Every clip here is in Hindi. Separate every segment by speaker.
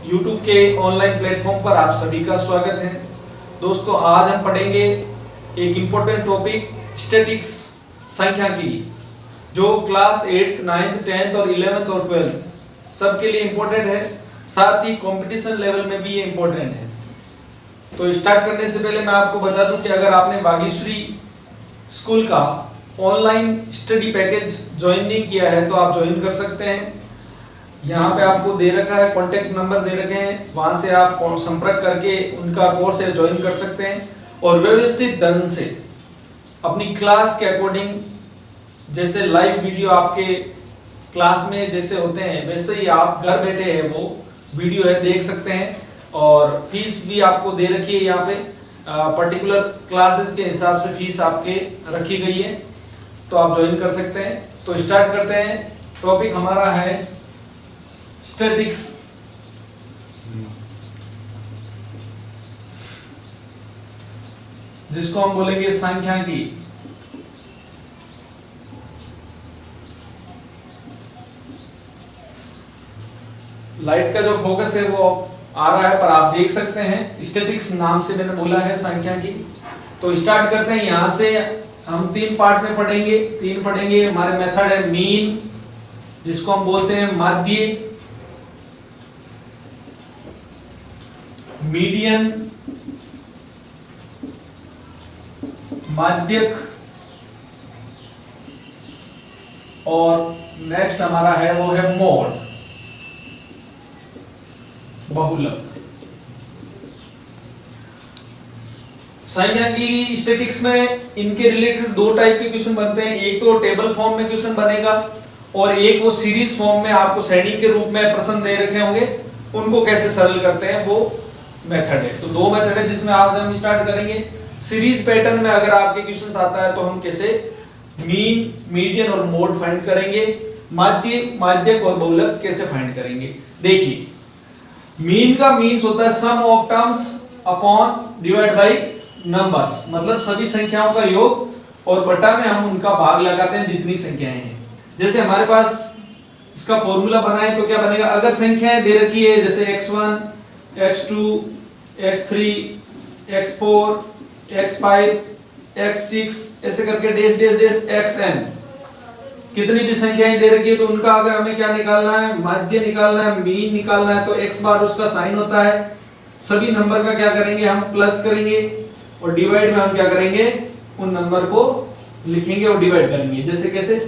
Speaker 1: YouTube के ऑनलाइन प्लेटफॉर्म पर आप सभी का स्वागत है। दोस्तों, आज हम पढ़ेंगे एक इम्पोर्टेंट टॉपिक स्टैटिक्स सांख्यिकी, जो क्लास 8th, 9th, 10th और 11th और 12th सबके लिए इम्पोर्टेंट है। साथ ही कंपटीशन लेवल में भी ये इम्पोर्टेंट है। तो स्टार्ट करने से पहले मैं आपको बता दूं कि अगर आपने भाग्यश्री स्कूल का ऑनलाइन स्टडी पैकेज ज्वाइन नहीं किया है तो आप ज्वाइन कर सकते हैं। यहाँ पे आपको दे रखा है, कॉन्टेक्ट नंबर दे रखे हैं, वहां से आप संपर्क करके उनका कोर्स ज्वाइन कर सकते हैं और व्यवस्थित ढंग से अपनी क्लास के अकॉर्डिंग, जैसे लाइव वीडियो आपके क्लास में जैसे होते हैं वैसे ही आप घर बैठे हैं वो वीडियो है देख सकते हैं। और फीस भी आपको दे रखी है, यहाँ पे पर्टिकुलर क्लासेस के हिसाब से फीस आपके रखी गई है, तो आप ज्वाइन कर सकते हैं। तो स्टार्ट करते हैं। टॉपिक हमारा है स्टैटिक्स। जिसको हम बोलेंगे सांख्यिकी। लाइट का जो फोकस है वो आ रहा है, पर आप देख सकते हैं स्टैटिक्स नाम से मैंने बोला है सांख्यिकी। तो स्टार्ट करते हैं। यहां से हम तीन पार्ट में पढ़ेंगे। हमारे मेथड है मीन, जिसको हम बोलते हैं माध्य, मीडियन, माध्यक और नेक्स्ट हमारा है वो है मोड, बहुलक। सांख्यिकी स्टैटिक्स में इनके रिलेटेड दो टाइप के क्वेश्चन बनते हैं। एक तो टेबल फॉर्म में क्वेश्चन बनेगा और एक वो सीरीज फॉर्म में आपको श्रेणी के रूप में प्रश्न दे रखे होंगे, उनको कैसे सरल करते हैं वो मेथड है। तो दो मेथड है जिसमें आज हम स्टार्ट करेंगे। सीरीज पैटर्न में अगर आपके क्वेश्चंस आता है तो हम कैसे मीन, मीडियन और मोड फाइंड करेंगे, माध्य, माध्यक और बहुलक कैसे फाइंड करेंगे। देखिए, मीन का मीन्स होता है sum of terms upon divide by numbers, मतलब सभी संख्याओं का योग और बटा में हम उनका भाग लगाते हैं जितनी संख्याएं हैं। जैसे हमारे पास इसका फॉर्मूला बना है तो क्या बनेगा, अगर संख्याएं दे रखी है जैसे x1, x2, x3, x4, x5, x6 ऐसे करके डेश डेश डेश xn, कितनी भी संख्याएं दे रखी है तो उनका अगर हमें क्या निकालना है, माध्य निकालना है, मीन निकालना है, तो x बार उसका साइन होता है। सभी नंबर का क्या करेंगे, हम प्लस करेंगे और डिवाइड में हम क्या करेंगे, उन नंबर को लिखेंगे और डिवाइड करेंगे। जैसे कैसे,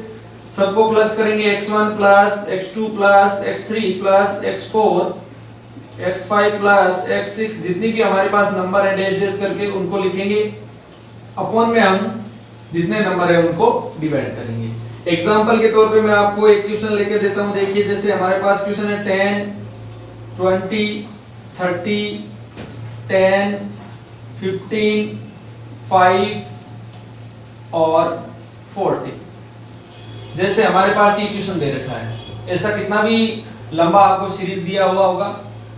Speaker 1: सबको प्लस करेंगे, x1 plus x2 plus x3 plus x4 x5 plus x6, जितनी भी हमारे पास नंबर है डैश डैश करके उनको लिखेंगे। अपॉन में हम जितने नंबर है उनको डिवाइड करेंगे। एग्जांपल के तौर पे मैं आपको एक क्वेश्चन लेके देता हूं। देखिए, जैसे हमारे पास क्वेश्चन है 10, 20, 30, 10, 15, 5 और 40। जैसे हमारे पास ये क्वेश्चन दे रखा है, ऐसा कितना भी लंबा आपको सीरीज दिया हुआ होगा,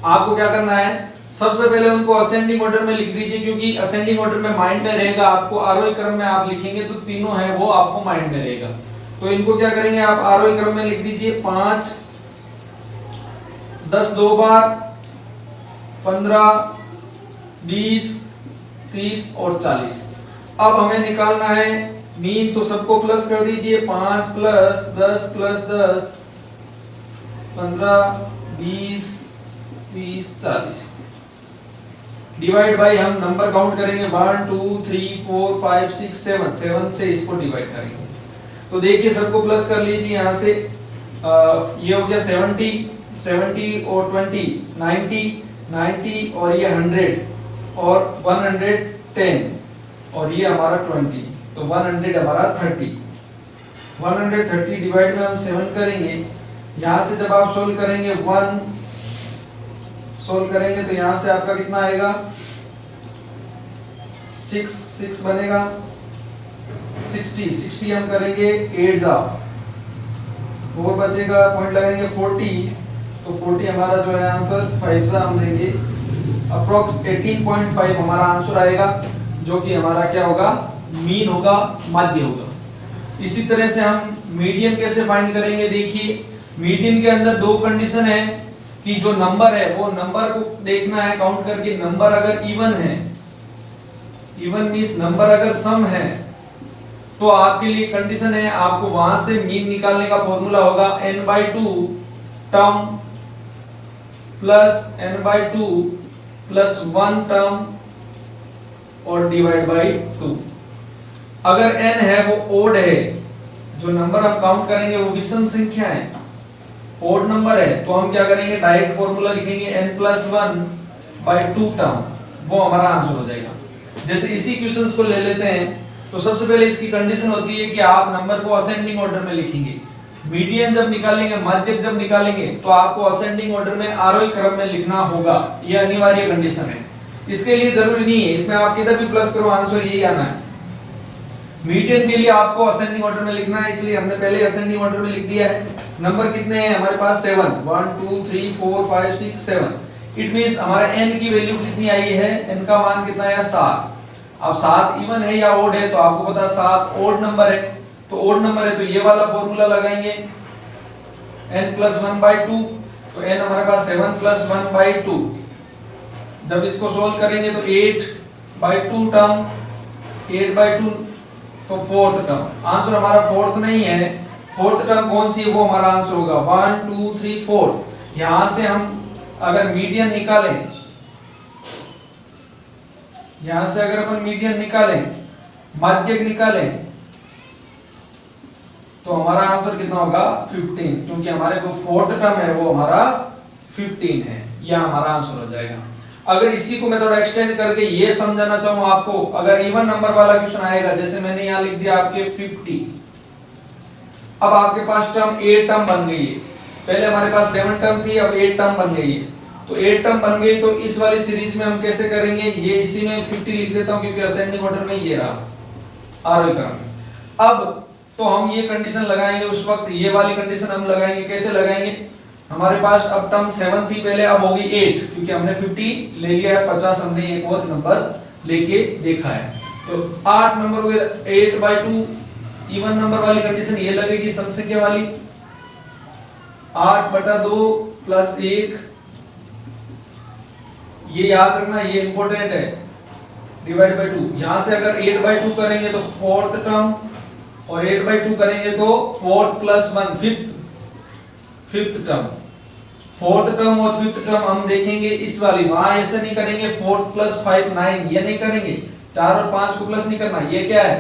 Speaker 1: आपको क्या करना है, सबसे पहले उनको असेंडिंग ऑर्डर में लिख दीजिए, क्योंकि असेंडिंग ऑर्डर में माइंड में रहेगा। आपको आरोही क्रम में आप लिखेंगे तो तीनों है वो आपको माइंड में रहेगा। तो इनको क्या करेंगे, आप आरोही क्रम में लिख दीजिए 5, 10 दो बार, 15, 20, 30 और 40। अब हमें निकालना है मीन, तो सबको प्लस कर दीजिए, 5 प्लस 10 प्लस 10, 15, 20, 30, 40। डिवाइड बाय हम नंबर काउंट करेंगे 1 2 3 4 5 6 7, 7 से इसको डिवाइड करेंगे। तो देखिए, सबको प्लस कर लीजिए। यहाँ से ये हो गया 70, 70 और 20 90, 90 और ये 100 और 110 और ये हमारा 20, तो 100 हमारा 30। 130 डिवाइड में हम 7 करेंगे। यहाँ से जब आप सोल्व करेंगे 1 सोल्व करेंगे तो यहां से आपका कितना आएगा, 6 बनेगा, 60 हम करेंगे 8 जा 4 बचेगा, पॉइंट लगाएंगे 40, तो 40 हमारा जो है आंसर, 5 जा हम देंगे, अप्रोक्स 18.5 हमारा आंसर आएगा, जो कि हमारा क्या होगा, मीन होगा, माध्य होगा। इसी तरह से हम मीडियन कैसे फाइंड करेंगे। देखिए, मीडियन के अंदर दो कंडीशन है कि जो नंबर है वो नंबर को देखना है काउंट करके, नंबर अगर इवन है, इवन मींस नंबर अगर सम है, तो आपके लिए कंडीशन है आपको वहां से मीन निकालने का फॉर्मूला होगा n/2 term plus n/2 plus 1 term और डिवाइड बाई 2। अगर n है वो ओड है, जो नंबर हम काउंट करेंगे वो विषम संख्या है, ओड नंबर है, तो हम क्या करेंगे डायरेक्ट फॉर्मूला लिखेंगे n+1/2 टर्म, वो हमारा आंसर हो जाएगा। जैसे इसी क्वेश्चंस को ले लेते हैं, तो सबसे पहले इसकी कंडीशन होती है कि आप नंबर को असेंडिंग ऑर्डर में लिखेंगे। मीडियन जब निकालेंगे, माध्यक जब निकालेंगे, तो आपको असेंडिंग ऑर्डर में आरोही क्रम में लिखना होगा, ये अनिवार्य कंडीशन है। इसके लिए जरूरी नहीं है, इसमें आप किधर भी प्लस करो आंसर यही आना है। मीडियन के लिए आपको असेंडिंग ऑर्डर में लिखना है, इसलिए हमने पहले असेंडिंग ऑर्डर में लिख दिया है। नंबर कितने हैं हमारे पास 7, 1 2 3 4 5 6 7। इट मींस हमारा n की वैल्यू कितनी आई है, n का मान कितना है 7। अब 7 इवन है या ओड है, तो आपको पता 7 ओड नंबर है, तो ओड नंबर है तो ये वाला फॉर्मूला लगाएंगे n+1/2, तो n हमारे पास 7+1/2। जब इसको सोल्व करेंगे तो 8/2 टर्म, 8/2 तो फोर्थ टर्म। आंसर हमारा फोर्थ नहीं है, फोर्थ टर्म कौन सी है वो हमारा आंसर होगा 1 2 3 4। यहां से हम अगर मीडियन निकालें, यहां से अगर अपन मीडियन निकालें, माध्यक निकालें, तो हमारा आंसर कितना होगा 15, क्योंकि हमारे को फोर्थ टर्म है वो हमारा 15 है, यह हमारा आंसर हो जाएगा। अगर इसी को मैं थोड़ा एक्सटेंड करके ये समझाना चाहूं आपको, अगर इवन नंबर वाला क्वेश्चन आएगा, जैसे मैंने यहां लिख दिया आपके 50, अब आपके पास टर्म 8 टर्म बन गई है, पहले हमारे पास 7 टर्म थी, अब 8 टर्म बन गई है, तो 8 टर्म बन गई, तो इस वाली सीरीज में हम कैसे करेंगे, ये इसी में 50 लिख देता हूं क्योंकि असेंडिंग ऑर्डर में ये रहा आरोही क्रम में। अब तो हम ये कंडीशन लगाएंगे, उस वक्त ये वाली कंडीशन हम लगाएंगे, कैसे लगाएंगे, हमारे पास अब टर्म 7 थी पहले, अब होगी 8, क्योंकि हमने 50 ले लिया है, 50 हमने एक और नंबर लेके देखा है, तो 8 नंबर हो गए। 8/2 इवन नंबर वाली कंडीशन ये लगेगी, सम संख्या वाली 8/2 प्लस 1, ये याद रखना, ये इंपॉर्टेंट है, डिवाइड बाय 2। यहां से अगर 8/2 करेंगे तो फोर्थ टर्म, और 8/2 करेंगे तो fourth plus 1 fifth term. Fourth term और फिफ्थ टर्म हम देखेंगे इस वाली, वहां ऐसे नहीं करेंगे 4 + 5 9, ये नहीं करेंगे, 4 और 5 को प्लस नहीं करना। ये क्या है,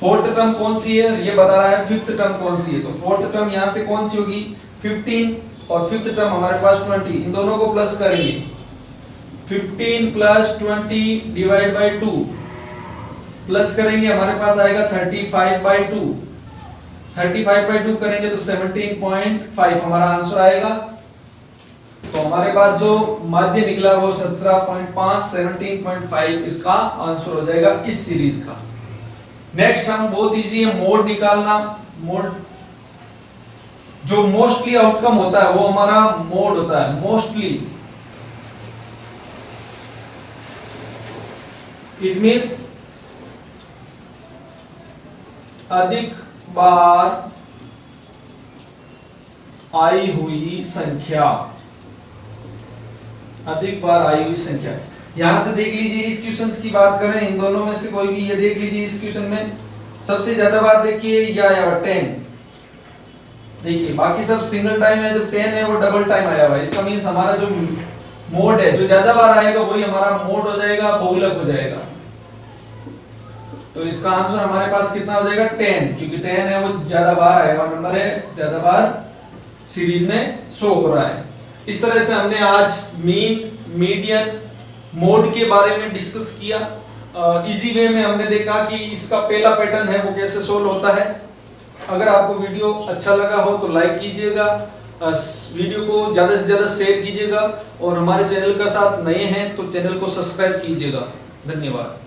Speaker 1: फोर्थ टर्म कौन सी है, ये बता रहा है फिफ्थ टर्म कौन सी है, तो फोर्थ टर्म यहां से कौन सी होगी 15, और फिफ्थ टर्म हमारे पास 20, इन दोनों को प्लस करेंगे, 15 + 20 डिवाइड बाय 2, प्लस करेंगे हमारे पास आएगा 35/2, 35/2 करेंगे तो 17.5 हमारा आंसर आएगा। तो हमारे पास जो माध्य निकला वो 17.5, 17.5 इसका आंसर हो जाएगा इस सीरीज का। नेक्स्ट हम वो दीजिए मोड निकालना। मोड जो मोस्टली आउटकम होता है वो हमारा मोड होता है, मोस्टली इट मींस अधिक बार आई हुई संख्या, अधिक बार आई हुई संख्या। यहां से देख लीजिए, इस क्वेश्चंस की बात करें, इन दोनों में से कोई भी ये देख लीजिए, इस क्वेश्चन में सबसे ज्यादा बार देखिए या 10 देखिए, बाकी सब सिंगल टाइम है, जो 10 है वो डबल टाइम आया हुआ है। इसका मींस हमारा जो मोड है, जो ज्यादा बार आएगा वही हमारा मोड हो जाएगा, बहुलक हो जाएगा। तो इसका आंसर हमारे पास कितना हो जाएगा 10, क्योंकि 10 है वो ज्यादा बार आएगा, नंबर है ज्यादा बार सीरीज में शो हो रहा है। इस तरह से हमने आज मीन, मीडियन, मोड के बारे में डिस्कस किया। इजी वे में हमने देखा कि इसका पहला पैटर्न है वो कैसे सोल्व होता है। अगर आपको वीडियो अच्छा लगा हो तो लाइक कीजिएगा, वीडियो को ज्यादा से ज्यादा शेयर कीजिएगा, और हमारे चैनल का साथ नए हैं तो चैनल को सब्सक्राइब कीजिएगा। धन्यवाद।